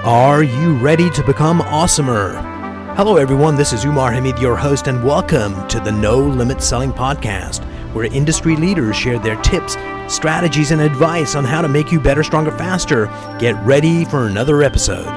Are you ready to become awesomer? Hello everyone, this is Umar, your host, and welcome to the No Limit Selling Podcast, where industry leaders share their tips, strategies, and advice on how to make you better, stronger, faster. Get ready for another episode.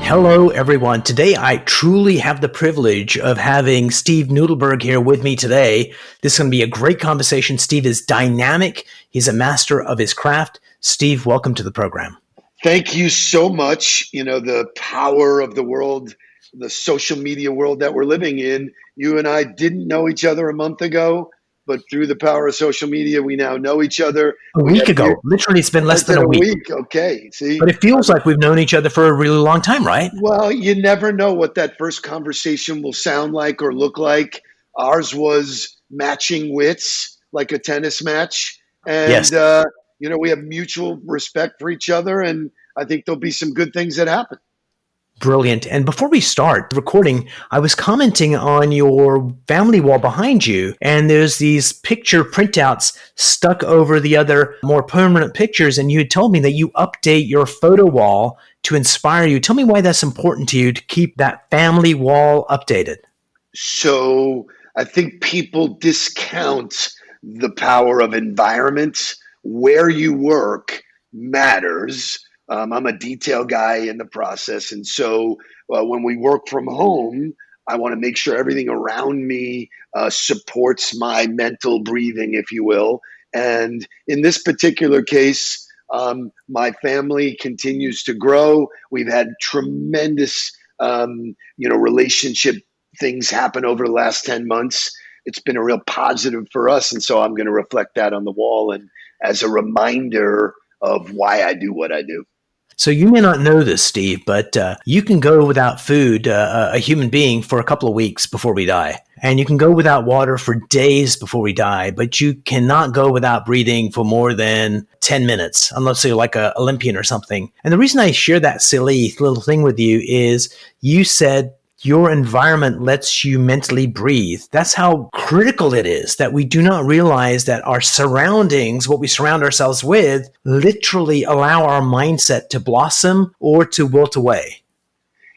Hello, everyone. Today, I truly have the privilege of having Steve Nudelberg here with me today. This is going to be a great conversation. Steve is dynamic. He's a master of his craft. Steve, welcome to the program. Thank you so much. You know, the power of the world, the social media world that we're living in. You and I didn't know each other a month ago, but through the power of social media, we now know each other. A week ago. Literally, it's been less than a week. Okay. See, but it feels like we've known each other for a really long time, right? Well, you never know what that first conversation will sound like or look like. Ours was matching wits, like a tennis match. And, yes. We have mutual respect for each other. And I think there'll be some good things that happen. Brilliant. And before we start recording, I was commenting on your family wall behind you, and there's these picture printouts stuck over the other more permanent pictures, and you had told me that you update your photo wall to inspire you. Tell me why that's important to you to keep that family wall updated. So I think people discount the power of environment. Where you work matters. I'm a detail guy in the process. And so when we work from home, I want to make sure everything around me supports my mental breathing, if you will. And in this particular case, my family continues to grow. We've had tremendous, relationship things happen over the last 10 months. It's been a real positive for us. And so I'm going to reflect that on the wall and as a reminder of why I do what I do. So you may not know this, Steve, but you can go without food, a human being, for a couple of weeks before we die. And you can go without water for days before we die, but you cannot go without breathing for more than 10 minutes, unless you're like an Olympian or something. And the reason I share that silly little thing with you is you said your environment lets you mentally breathe. That's how critical it is that we do not realize that our surroundings, what we surround ourselves with, literally allow our mindset to blossom or to wilt away.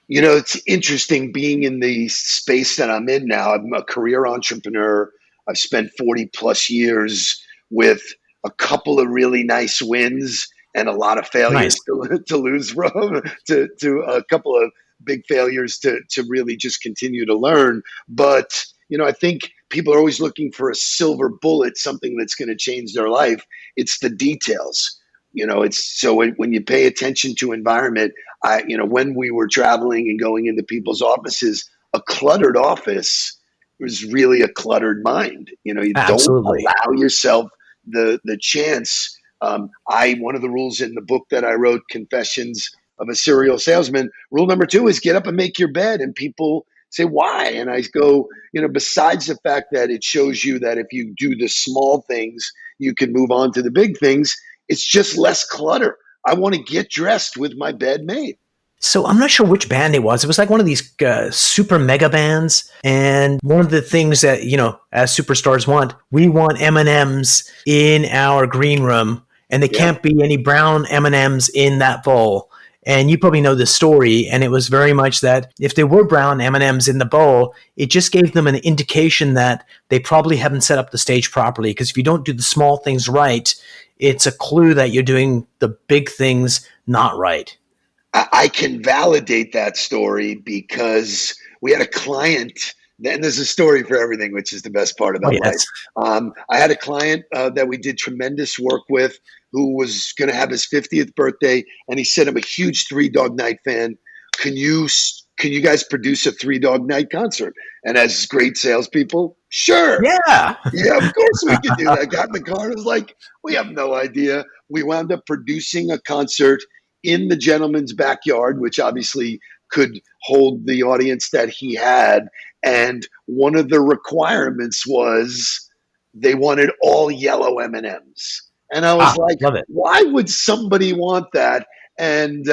You know, it's interesting being in the space that I'm in now. I'm a career entrepreneur. I've spent 40 plus years with a couple of really nice wins and a lot of failures to lose from, to a couple of big failures to really just continue to learn. But, I think people are always looking for a silver bullet, something that's going to change their life. It's the details. It's so when you pay attention to environment, when we were traveling and going into people's offices, a cluttered office was really a cluttered mind. You Absolutely. Don't allow yourself the chance. One of the rules in the book that I wrote, Confessions of a Serial Salesman, rule number 2 is get up and make your bed. And people say, why? And I go, besides the fact that it shows you that if you do the small things, you can move on to the big things, it's just less clutter. I want to get dressed with my bed made. So I'm not sure which band it was. It was like one of these super mega bands. And one of the things that, as superstars want, we want M&Ms in our green room, and there can't be any brown M&Ms in that bowl. And you probably know the story, and it was very much that if there were brown M&Ms in the bowl, it just gave them an indication that they probably haven't set up the stage properly. Because if you don't do the small things right, it's a clue that you're doing the big things not right. I can validate that story because we had a client, and there's a story for everything, which is the best part about life. I had a client that we did tremendous work with who was going to have his 50th birthday, and he said, I'm a huge Three Dog Night fan. Can you guys produce a Three Dog Night concert? And as great salespeople, sure. Yeah, of course we could do that. I got in the car and was like, we have no idea. We wound up producing a concert in the gentleman's backyard, which obviously could hold the audience that he had. And one of the requirements was they wanted all yellow M&Ms. And I was like, why would somebody want that? And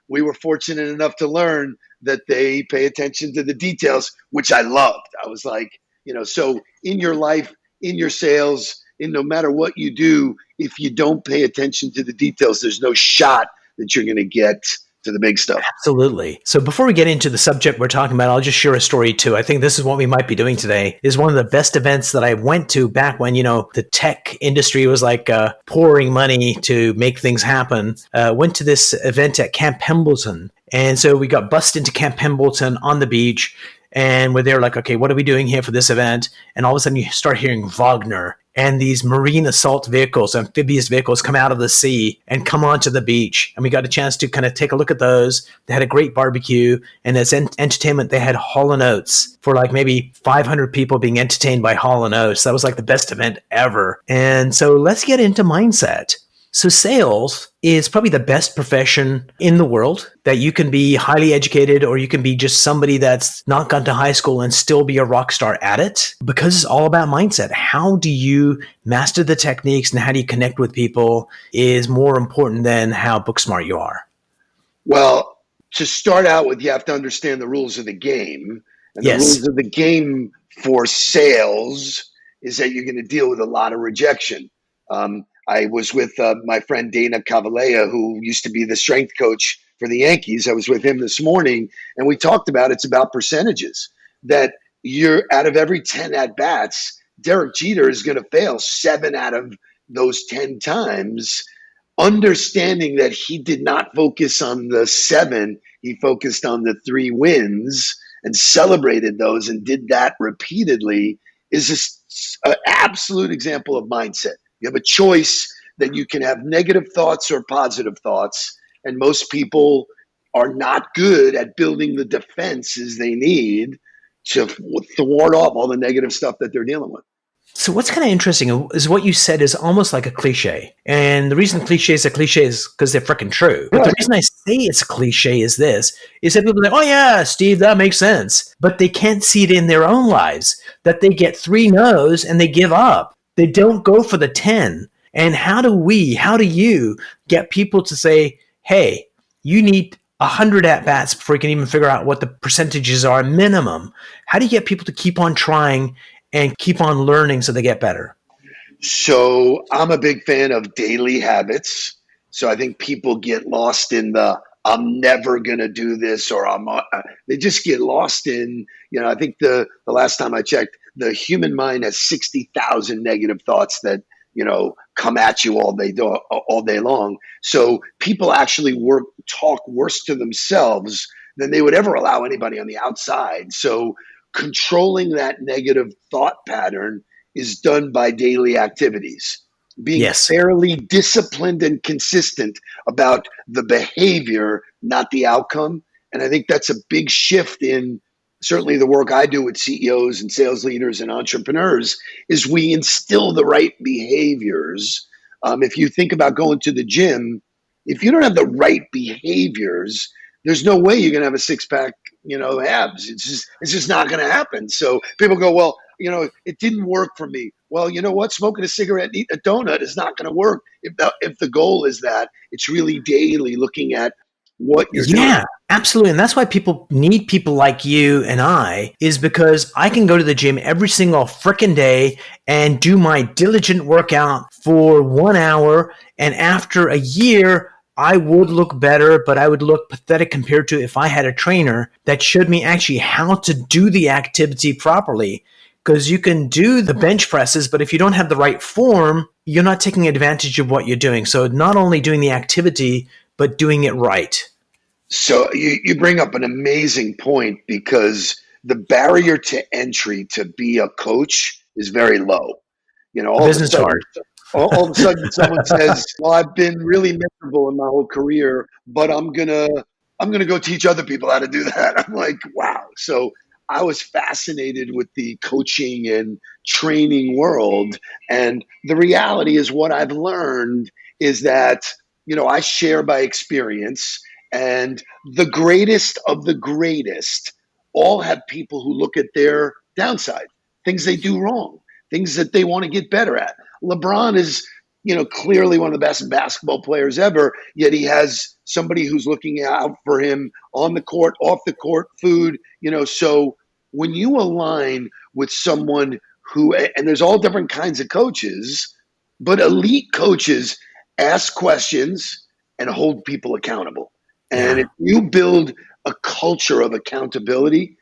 we were fortunate enough to learn that they pay attention to the details, which I loved. I was like, so in your life, in your sales, in no matter what you do, if you don't pay attention to the details, there's no shot that you're going to get to the big stuff. Absolutely. So before we get into the subject we're talking about, I'll just share a story too. I think this is what we might be doing today. Is one of the best events that I went to back when, the tech industry was like pouring money to make things happen. Went to this event at Camp Pendleton. And so we got bussed into Camp Pendleton on the beach. And we're there like, okay, what are we doing here for this event? And all of a sudden you start hearing Wagner, and these marine assault vehicles, amphibious vehicles, come out of the sea and come onto the beach. And we got a chance to kind of take a look at those. They had a great barbecue. And as entertainment, they had Hall & Oates for like maybe 500 people being entertained by Hall & Oates. That was like the best event ever. And so let's get into mindset. So sales is probably the best profession in the world, that you can be highly educated or you can be just somebody that's not gone to high school and still be a rock star at it, because it's all about mindset. How do you master the techniques and how do you connect with people is more important than how book smart you are. Well, to start out with, you have to understand the rules of the game. And the rules of the game for sales is that you're going to deal with a lot of rejection. I was with my friend Dana Cavalea, who used to be the strength coach for the Yankees. I was with him this morning, and we talked about it's about percentages. That you're out of every 10 at-bats, Derek Jeter is going to fail 7 out of those 10 times, understanding that he did not focus on the 7, he focused on the 3 wins and celebrated those and did that repeatedly is an absolute example of mindset. You have a choice that you can have negative thoughts or positive thoughts, and most people are not good at building the defenses they need to thwart off all the negative stuff that they're dealing with. So what's kind of interesting is what you said is almost like a cliche. And the reason cliches are cliches is because they're freaking true. But the reason I say it's a cliche is this, is that people are like, oh yeah, Steve, that makes sense. But they can't see it in their own lives, that they get 3 no's and they give up. They don't go for the 10. And how do you get people to say, hey, you need 100 at-bats before you can even figure out what the percentages are minimum? How do you get people to keep on trying and keep on learning so they get better? So I'm a big fan of daily habits. So I think people get lost in the I'm never going to do this, or they just get lost in, I think the last time I checked, the human mind has 60,000 negative thoughts that, come at you all day long. So people actually talk worse to themselves than they would ever allow anybody on the outside. So controlling that negative thought pattern is done by daily activities. Being fairly disciplined and consistent about the behavior, not the outcome. And I think that's a big shift in certainly the work I do with CEOs and sales leaders and entrepreneurs, is we instill the right behaviors. If you think about going to the gym, if you don't have the right behaviors, there's no way you're going to have a 6-pack, abs. It's just not going to happen. So people go, well, it didn't work for me. Well, you know what? Smoking a cigarette and eating a donut is not going to work. If the goal is that, it's really daily looking at what you're doing. Yeah, absolutely. And that's why people need people like you and I, is because I can go to the gym every single frickin' day and do my diligent workout for 1 hour. And after a year, I would look better, but I would look pathetic compared to if I had a trainer that showed me actually how to do the activity properly. Because you can do the bench presses, but if you don't have the right form, you're not taking advantage of what you're doing. So not only doing the activity, but doing it right. So you bring up an amazing point, because the barrier to entry to be a coach is very low. All business hard. all of a sudden someone says, well, I've been really miserable in my whole career, but I'm gonna go teach other people how to do that. I'm like, wow. So I was fascinated with the coaching and training world. And the reality is, what I've learned is that, I share by experience, and the greatest of the greatest all have people who look at their downside, things they do wrong, things that they want to get better at. LeBron is clearly one of the best basketball players ever, yet he has somebody who's looking out for him on the court, off the court, food, so when you align with someone who, and there's all different kinds of coaches, but elite coaches ask questions and hold people accountable. And Yeah. if you build a culture of accountability,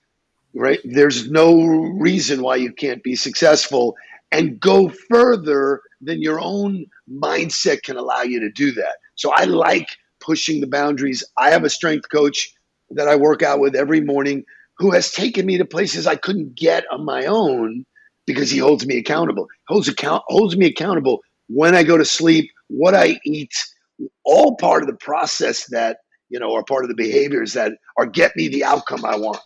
right, there's no reason why you can't be successful and go further than your own mindset can allow you to do that. So I like pushing the boundaries. I have a strength coach that I work out with every morning who has taken me to places I couldn't get on my own because he holds me accountable. Holds me accountable when I go to sleep, what I eat, all part of the process that, are part of the behaviors that are get me the outcome I want.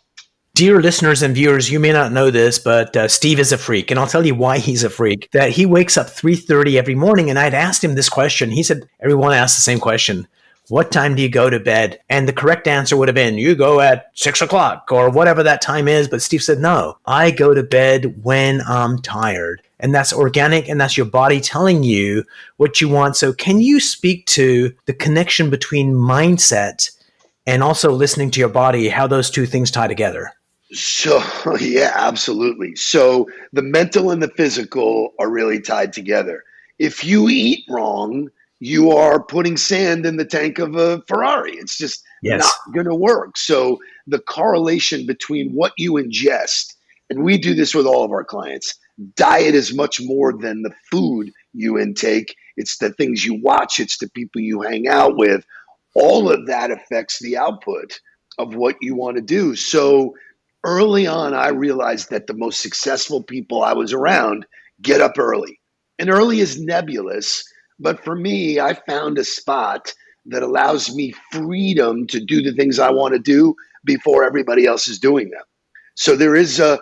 Dear listeners and viewers, you may not know this, but Steve is a freak, and I'll tell you why he's a freak. That he wakes up 3:30 every morning, and I'd asked him this question. He said, everyone asks the same question. What time do you go to bed? And the correct answer would have been, you go at 6 o'clock or whatever that time is. But Steve said, no, I go to bed when I'm tired. And that's organic, and that's your body telling you what you want. So can you speak to the connection between mindset and also listening to your body, how those two things tie together? So, yeah, absolutely. So the mental and the physical are really tied together. If you eat wrong, you are putting sand in the tank of a Ferrari. It's just not Yes. going to work. So the correlation between what you ingest, and we do this with all of our clients, diet is much more than the food you intake. It's the things you watch. It's the people you hang out with. All of that affects the output of what you want to do. So early on, I realized that the most successful people I was around get up early. And early is nebulous, but for me, I found a spot that allows me freedom to do the things I want to do before everybody else is doing them. So there is a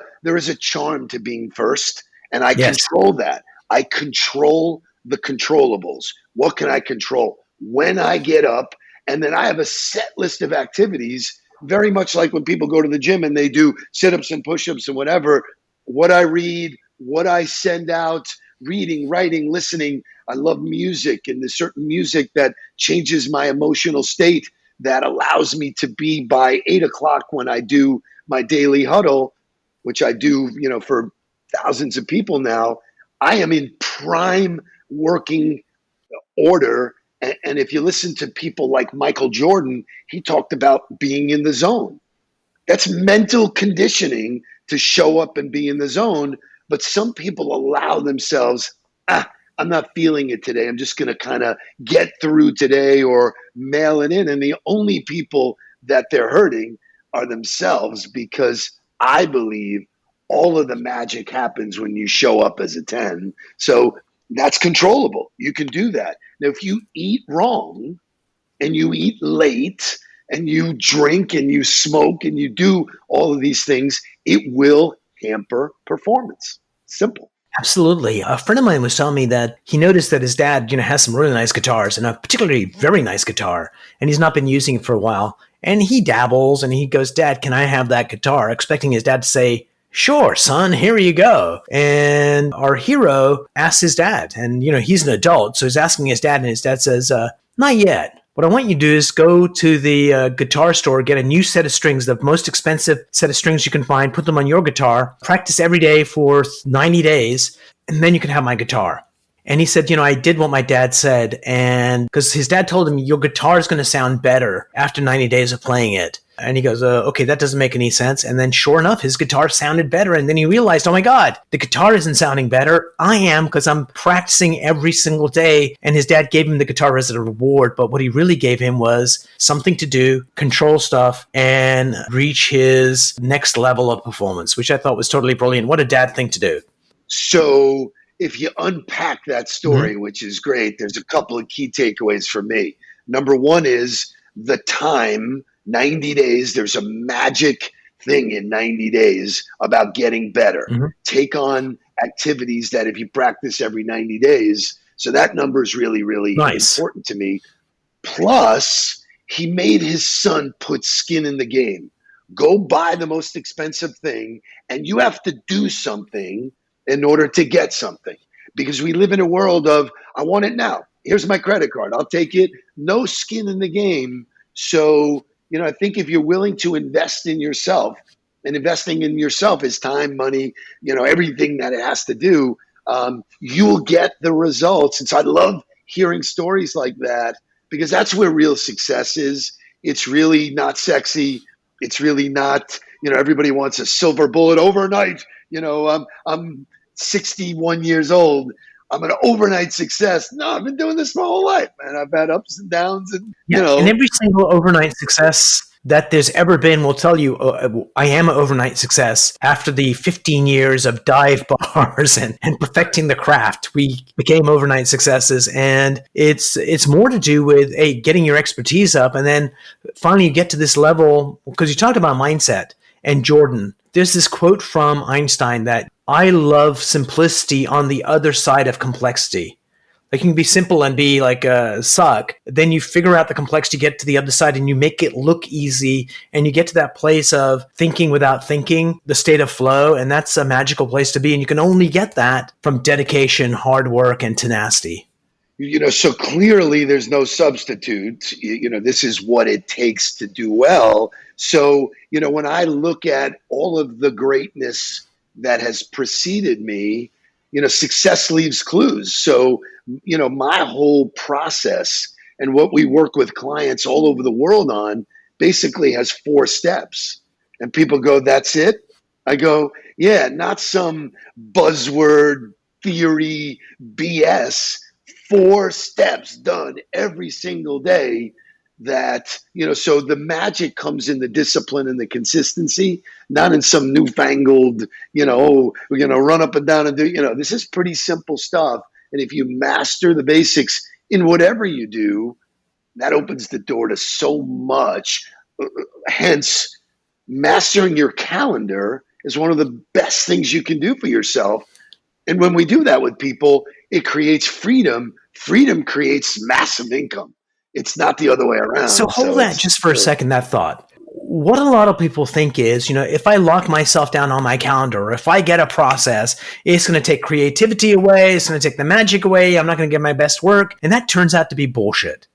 charm to being first, and I Yes. control that. I control the controllables. What can I control? When I get up, and then I have a set list of activities, very much like when people go to the gym and they do sit-ups and push-ups and whatever. What I read, what I send out, reading, writing, listening. I love music, and there's certain music that changes my emotional state that allows me to be by 8 o'clock when I do my daily huddle, which I do, for thousands of people now. I am in prime working order. And if you listen to people like Michael Jordan, he talked about being in the zone. That's mental conditioning to show up and be in the zone. But some people allow themselves, I'm not feeling it today. I'm just going to kind of get through today or mail it in. And the only people that they're hurting are themselves, because I believe all of the magic happens when you show up as a 10. So that's controllable. You can do that. Now, if you eat wrong and you eat late and you drink and you smoke and you do all of these things, it will hamper performance. Simple. Absolutely. A friend of mine was telling me that he noticed that his dad, has some really nice guitars, and a particularly very nice guitar, and he's not been using it for a while. And he dabbles and he goes, Dad, can I have that guitar? Expecting his dad to say, sure, son, here you go. And our hero asks his dad, and, he's an adult, so he's asking his dad, and his dad says, not yet. What I want you to do is go to the guitar store, get a new set of strings, the most expensive set of strings you can find, put them on your guitar, practice every day for 90 days, and then you can have my guitar. And he said, I did what my dad said, and because his dad told him, your guitar is going to sound better after 90 days of playing it. And he goes, okay, that doesn't make any sense. And then sure enough, his guitar sounded better. And then he realized, oh my God, the guitar isn't sounding better. I am, because I'm practicing every single day. And his dad gave him the guitar as a reward. But what he really gave him was something to do, control stuff, and reach his next level of performance, which I thought was totally brilliant. What a dad thing to do. So if you unpack that story, which is great, there's a couple of key takeaways for me. Number one is the time. 90 days, there's a magic thing in 90 days about getting better. Take on activities that if you practice every 90 days, so that number is really, really nice. important to me. Plus, he made his son put skin in the game. Go buy the most expensive thing, and you have to do something in order to get something. because we live in a world of, I want it now. Here's my credit card. I'll take it. No skin in the game. So, I think if you're willing to invest in yourself, and investing in yourself is time, money, everything that it has to do, you'll get the results. And so I love hearing stories like that, because that's where real success is. It's really not sexy. It's really not, everybody wants a silver bullet overnight. I'm 61 years old. I'm an overnight success. No, I've been doing this my whole life, man. I've had ups and downs, and Yeah, and every single overnight success that there's ever been will tell you, I am an overnight success. After the 15 years of dive bars and perfecting the craft, we became overnight successes. And it's more to do with getting your expertise up, and then finally you get to this level, because you talked about mindset and Jordan. There's this quote from Einstein that I love simplicity on the other side of complexity. Like, you can be simple and be like suck. Then you figure out the complexity, get to the other side, and you make it look easy. And you get to that place of thinking without thinking, the state of flow. And that's a magical place to be. And you can only get that from dedication, hard work, and tenacity. So clearly there's no substitute. This is what it takes to do well. So, when I look at all of the greatness that has preceded me, success leaves clues. So, my whole process and what we work with clients all over the world on basically has 4 steps. And people go, that's it? I go, yeah, not some buzzword theory BS. 4 steps done every single day. That, so the magic comes in the discipline and the consistency, not in some newfangled, we're going to run up and down and do, this is pretty simple stuff. And if you master the basics in whatever you do, that opens the door to so much. Hence, mastering your calendar is one of the best things you can do for yourself. And when we do that with people, it creates freedom. Freedom creates massive income. It's not the other way around. So hold that just for a second, that thought. What a lot of people think is, if I lock myself down on my calendar, or if I get a process, it's going to take creativity away. It's going to take the magic away. I'm not going to get my best work. And that turns out to be bullshit.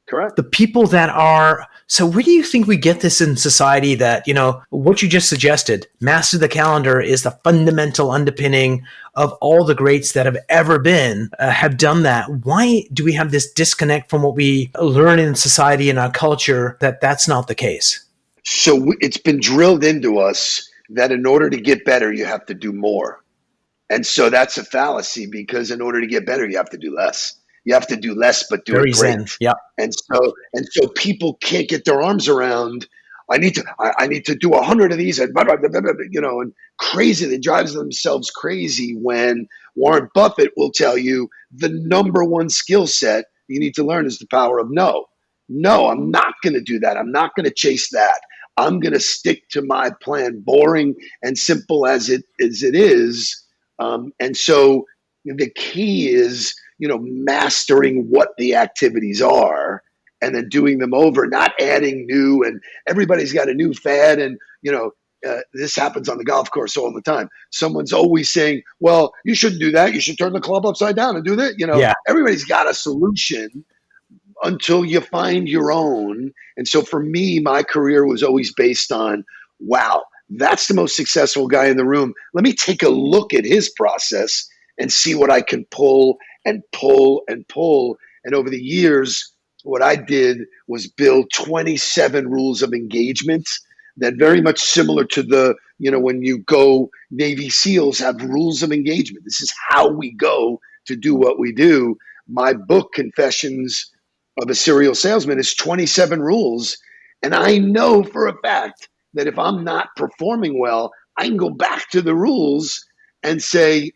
Correct. The people that are, so where do you think we get this in society that, what you just suggested, master the calendar is the fundamental underpinning of all the greats that have ever been, have done that. Why do we have this disconnect from what we learn in society and our culture that that's not the case? So it's been drilled into us that in order to get better, you have to do more. And so that's a fallacy, because in order to get better, you have to do less. You have to do less, but do Very it great. zen. Yeah. And so people can't get their arms around, I need to do 100 of these, and and crazy. It drives themselves crazy when Warren Buffett will tell you the number one skill set you need to learn is the power of no. No, I'm not going to do that. I'm not going to chase that. I'm going to stick to my plan, boring and simple as it is. And so the key is, mastering what the activities are and then doing them over, not adding new. And everybody's got a new fad. And, this happens on the golf course all the time. Someone's always saying, well, you shouldn't do that. You should turn the club upside down and do that. Yeah. Everybody's got a solution until you find your own. And so for me, my career was always based on, wow, that's the most successful guy in the room. Let me take a look at his process and see what I can pull and pull and pull. And over the years, what I did was build 27 rules of engagement that very much similar to the, when you go, Navy SEALs have rules of engagement. This is how we go to do what we do. My book, Confessions of a Serial Salesman, is 27 rules. And I know for a fact that if I'm not performing well, I can go back to the rules and say,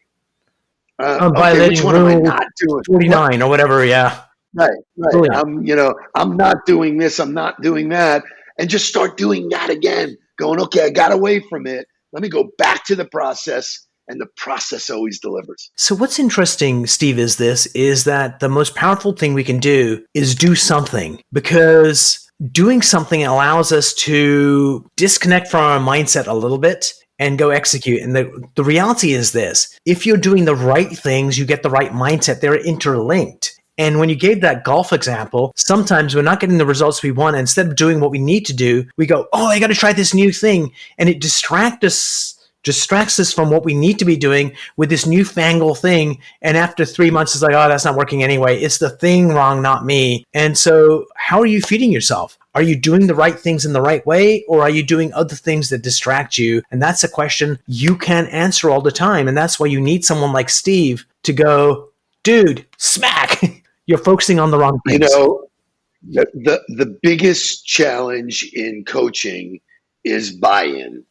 I'm violating which one am I not doing? 49 or whatever, yeah. Right. Brilliant. I'm not doing this, I'm not doing that. And just start doing that again, going, okay, I got away from it. Let me go back to the process, and the process always delivers. So what's interesting, Steve, is that the most powerful thing we can do is do something, because doing something allows us to disconnect from our mindset a little bit and go execute. And the reality is this: if you're doing the right things, you get the right mindset. They're interlinked. And when you gave that golf example, sometimes we're not getting the results we want. Instead of doing what we need to do, we go, oh, I got to try this new thing. And it distracts us from what we need to be doing with this newfangled thing. And after 3 months, it's like, oh, that's not working anyway. It's the thing wrong, not me. And so how are you feeding yourself? Are you doing the right things in the right way, or are you doing other things that distract you? And that's a question you can't answer all the time. And that's why you need someone like Steve to go, dude, smack. You're focusing on the wrong things. The biggest challenge in coaching is buy-in.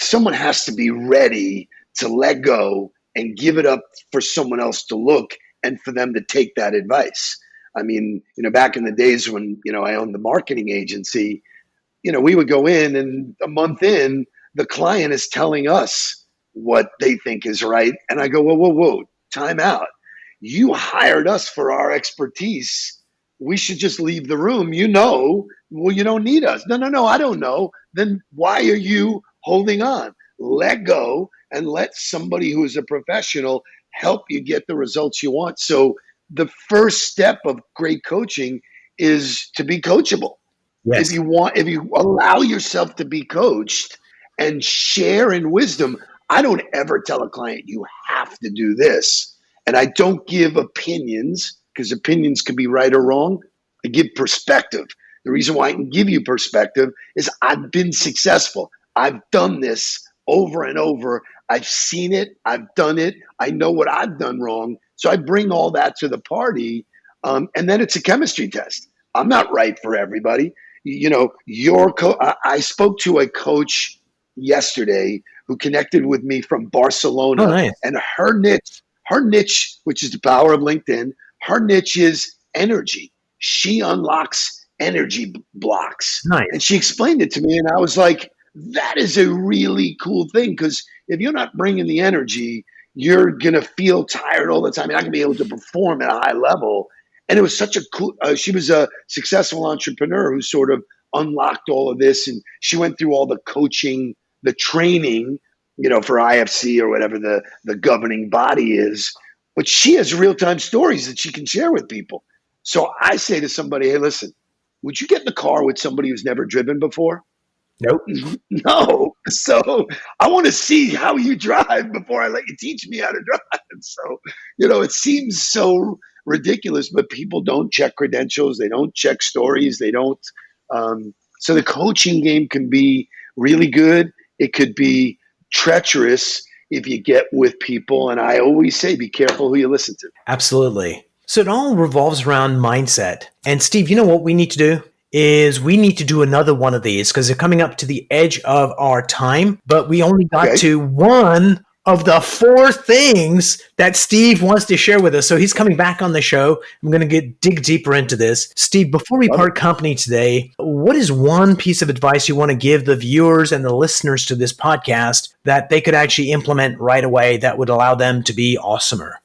Someone has to be ready to let go and give it up for someone else to look and for them to take that advice. I mean, back in the days when, I owned the marketing agency, we would go in and a month in, the client is telling us what they think is right. And I go, whoa, time out. You hired us for our expertise. We should just leave the room. Well, you don't need us. No, I don't know. Then why are you holding on? Let go and let somebody who is a professional help you get the results you want. So the first step of great coaching is to be coachable. Yes. If you allow yourself to be coached and share in wisdom, I don't ever tell a client you have to do this. And I don't give opinions, because opinions can be right or wrong. I give perspective. The reason why I can give you perspective is I've been successful. I've done this over and over. I've seen it. I've done it. I know what I've done wrong. So I bring all that to the party. And then it's a chemistry test. I'm not right for everybody. I spoke to a coach yesterday who connected with me from Barcelona. Oh, nice. And her niche, which is the power of LinkedIn, her niche is energy. She unlocks energy blocks. Nice. And she explained it to me, and I was like, that is a really cool thing, because if you're not bringing the energy, you're going to feel tired all the time. You're not going to be able to perform at a high level. And it was such a cool, she was a successful entrepreneur who sort of unlocked all of this. And she went through all the coaching, the training, for IFC or whatever the governing body is. But she has real-time stories that she can share with people. So I say to somebody, hey, listen, would you get in the car with somebody who's never driven before? Nope. No. So I want to see how you drive before I let you teach me how to drive. So, it seems so ridiculous, but people don't check credentials. They don't check stories. They don't. So the coaching game can be really good. It could be treacherous if you get with people. And I always say, be careful who you listen to. Absolutely. So it all revolves around mindset. And Steve, you know what we need to do? Is we need to do another one of these, because they're coming up to the edge of our time, but we only got to one of the 4 things that Steve wants to share with us. So he's coming back on the show. I'm going to dig deeper into this. Steve, before we part company today, what is one piece of advice you want to give the viewers and the listeners to this podcast that they could actually implement right away that would allow them to be awesomer?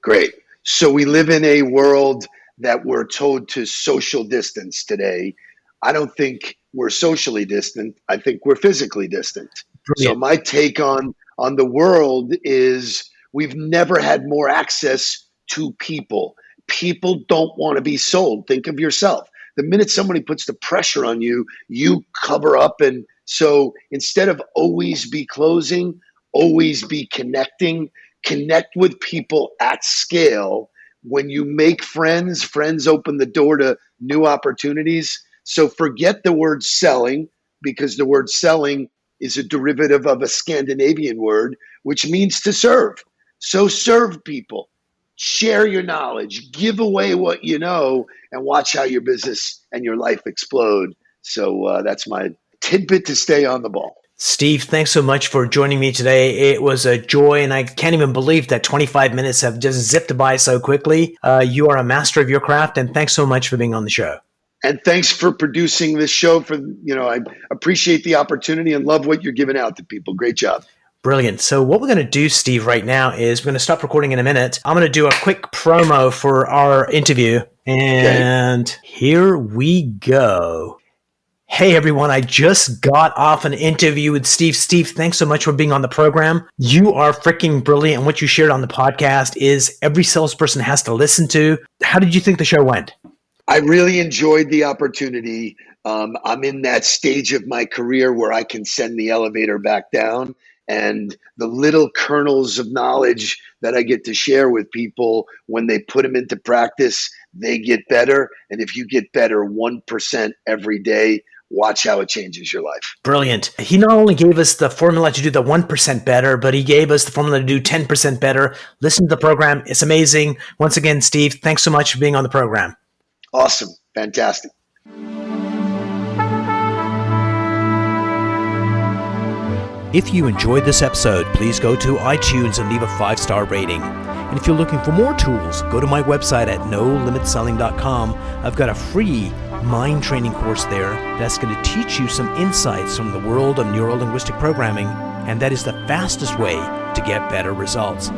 Great. So we live in a world that we're told to social distance today. I don't think we're socially distant. I think we're physically distant. Brilliant. So my take on the world is we've never had more access to people. People don't want to be sold. Think of yourself. The minute somebody puts the pressure on you, you cover up. And so instead of always be closing, always be connecting, connect with people at scale. When you make friends, friends open the door to new opportunities. So forget the word selling, because the word selling is a derivative of a Scandinavian word, which means to serve. So serve people, share your knowledge, give away what you know, and watch how your business and your life explode. So that's my tidbit to stay on the ball. Steve, thanks so much for joining me today. It was a joy, and I can't even believe that 25 minutes have just zipped by so quickly. You are a master of your craft, and thanks so much for being on the show. And thanks for producing this show. I appreciate the opportunity and love what you're giving out to people. Great job. Brilliant. So what we're going to do, Steve, right now is we're going to stop recording in a minute. I'm going to do a quick promo for our interview, and Here we go. Hey everyone, I just got off an interview with Steve. Steve, thanks so much for being on the program. You are freaking brilliant, and what you shared on the podcast is every salesperson has to listen to. How did you think the show went? I really enjoyed the opportunity. I'm in that stage of my career where I can send the elevator back down, and the little kernels of knowledge that I get to share with people, when they put them into practice, they get better. And if you get better 1% every day, watch how it changes your life. Brilliant. He not only gave us the formula to do the 1% better, but he gave us the formula to do 10% better. Listen to the program. It's amazing. Once again, Steve, thanks so much for being on the program. Awesome. Fantastic. If you enjoyed this episode, please go to iTunes and leave a 5-star rating. And if you're looking for more tools, go to my website at nolimitselling.com. I've got a free mind training course there that's going to teach you some insights from the world of neuro-linguistic programming, and that is the fastest way to get better results.